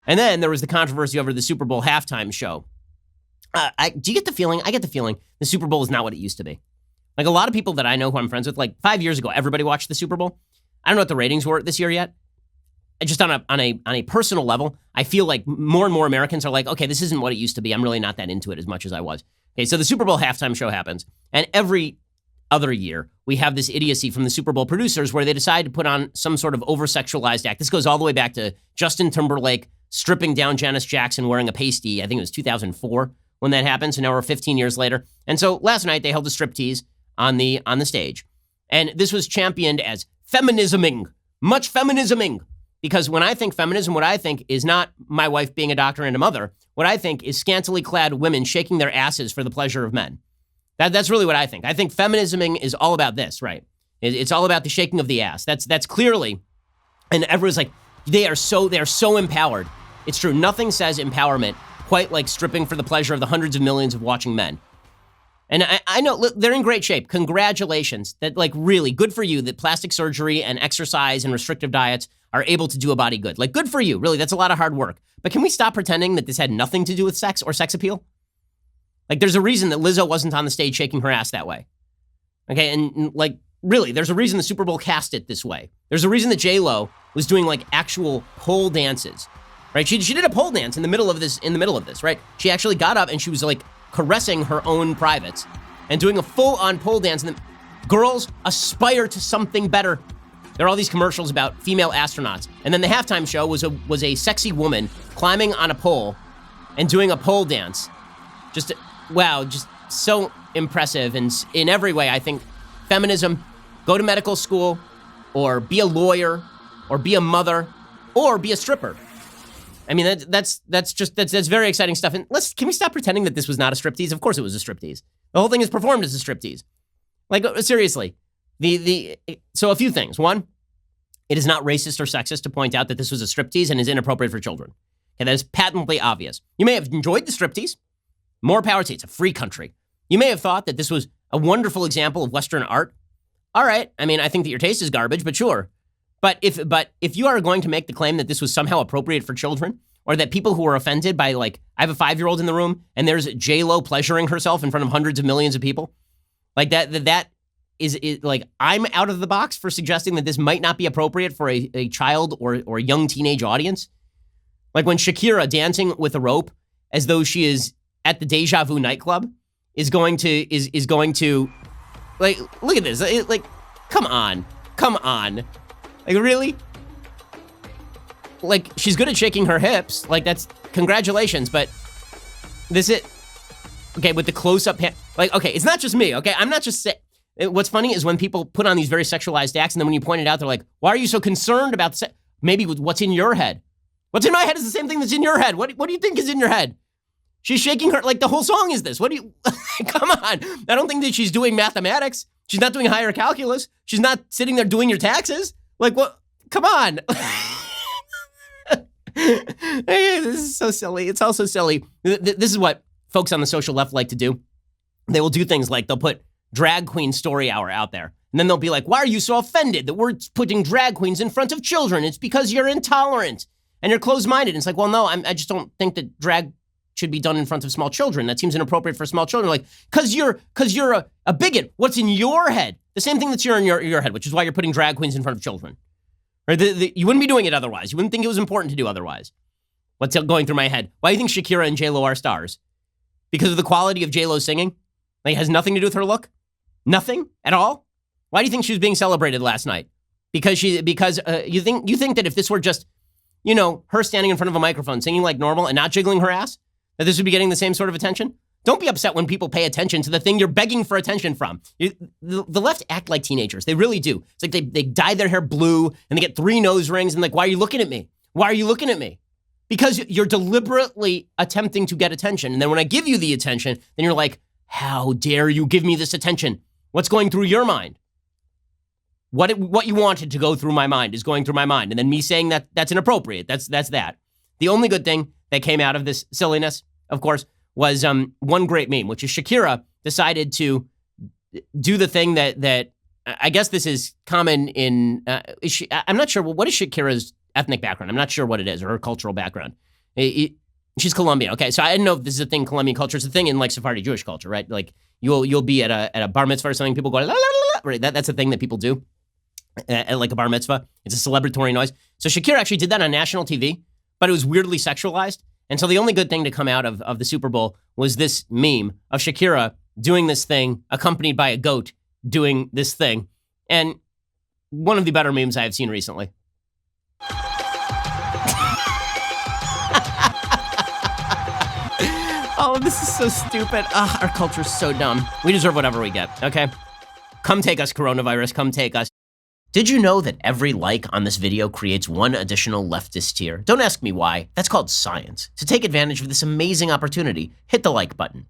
And then there was the controversy over the Super Bowl halftime show. Do you get the feeling? I get the feeling the Super Bowl is not what it used to be. Like a lot of people that I know who I'm friends with, like 5 years ago, everybody watched the Super Bowl. I don't know what the ratings were this year yet. Just on a personal level, I feel like more and more Americans are like, okay, this isn't what it used to be. I'm really not that into it as much as I was. Okay, so the Super Bowl halftime show happens, and every other year we have this idiocy from the Super Bowl producers where they decide to put on some sort of over-sexualized act. This goes all the way back to Justin Timberlake stripping down Janis Jackson wearing a pasty. I think it was 2004 when that happened. So now we're 15 years later. And so last night they held a striptease on the stage, and this was championed as feminisming, much feminisming. Because when I think feminism, what I think is not my wife being a doctor and a mother. What I think is scantily clad women shaking their asses for the pleasure of men. That's really what I think. I think feminisming is all about this, right? It's all about the shaking of the ass. That's clearly, and everyone's like, they are so empowered. It's true. Nothing says empowerment quite like stripping for the pleasure of the hundreds of millions of watching men. And I know look, they're in great shape. Congratulations. That like really good for you that plastic surgery and exercise and restrictive diets are able to do a body good. Like good for you. Really, that's a lot of hard work. But can we stop pretending that this had nothing to do with sex or sex appeal? Like there's a reason that Lizzo wasn't on the stage shaking her ass that way. Okay, and like really, there's a reason the Super Bowl cast it this way. There's a reason that J-Lo was doing like actual pole dances. Right? She did a pole dance in the middle of this, right? She actually got up and she was like caressing her own privates and doing a full-on pole dance. And girls aspire to something better. There are all these commercials about female astronauts. And then the halftime show was a sexy woman climbing on a pole and doing a pole dance. Just, wow, just so impressive. And in every way, I think feminism, go to medical school or be a lawyer or be a mother or be a stripper. I mean, that's very exciting stuff. And can we stop pretending that this was not a striptease? Of course it was a striptease. The whole thing is performed as a striptease. Like, seriously. So a few things. One, it is not racist or sexist to point out that this was a striptease and is inappropriate for children. And that is patently obvious. You may have enjoyed the striptease. More power to you. It's a free country. You may have thought that this was a wonderful example of Western art. All right. I mean, I think that your taste is garbage, but sure. But if you are going to make the claim that this was somehow appropriate for children, or that people who are offended by, like, I have a 5-year-old in the room and there's J-Lo pleasuring herself in front of hundreds of millions of people, like that is like, I'm out of the box for suggesting that this might not be appropriate for a child or a young teenage audience. Like when Shapiro dancing with a rope as though she is at the Deja Vu nightclub is going to like, look at this. Like, come on. Like, really? Like, she's good at shaking her hips. Like, that's, congratulations, but this is, okay, with the close-up, like, okay, it's not just me, okay? I'm not just saying, what's funny is when people put on these very sexualized acts, and then when you point it out, they're like, why are you so concerned about maybe what's in your head? What's in my head is the same thing that's in your head. What do you think is in your head? She's shaking her, like, the whole song is this. What do you, come on. I don't think that she's doing mathematics. She's not doing higher calculus. She's not sitting there doing your taxes. Like, what? Come on. This is so silly. It's also silly. This is what folks on the social left like to do. They will do things like they'll put drag queen story hour out there. And then they'll be like, why are you so offended that we're putting drag queens in front of children? It's because you're intolerant and you're closed-minded. And it's like, well, no, I just don't think that drag should be done in front of small children. That seems inappropriate for small children. Like, because you're a bigot. What's in your head? The same thing that's in your head, which is why you're putting drag queens in front of children. Right? You wouldn't be doing it otherwise. You wouldn't think it was important to do otherwise. What's going through my head? Why do you think Shakira and J-Lo are stars? Because of the quality of J-Lo's singing? Like, it has nothing to do with her look? Nothing at all? Why do you think she was being celebrated last night? Because you think that if this were just, her standing in front of a microphone singing like normal and not jiggling her ass, that this would be getting the same sort of attention? Don't be upset when people pay attention to the thing you're begging for attention from. The left act like teenagers. They really do. It's like they dye their hair blue and they get 3 nose rings and like, why are you looking at me? Why are you looking at me? Because you're deliberately attempting to get attention. And then when I give you the attention, then you're like, how dare you give me this attention? What's going through your mind? What you wanted to go through my mind is going through my mind. And then me saying that's inappropriate. That's that. The only good thing that came out of this silliness, of course, was one great meme, which is Shakira decided to do the thing that I guess this is common in, I'm not sure, what is Shakira's ethnic background? I'm not sure what it is, or her cultural background. She's Colombian. Okay, so I didn't know if this is a thing in Colombian culture. It's a thing in like Sephardi Jewish culture, right? Like you'll be at a bar mitzvah or something. People go la, la, la, la, right? That's a thing that people do at like a bar mitzvah. It's a celebratory noise. So Shakira actually did that on national TV, but it was weirdly sexualized. And so the only good thing to come out of the Super Bowl was this meme of Shakira doing this thing, accompanied by a goat doing this thing, and one of the better memes I have seen recently. Oh, this is so stupid. Our culture's so dumb. We deserve whatever we get, okay? Come take us, coronavirus. Come take us. Did you know that every like on this video creates one additional leftist tier? Don't ask me why. That's called science. To take advantage of this amazing opportunity, hit the like button.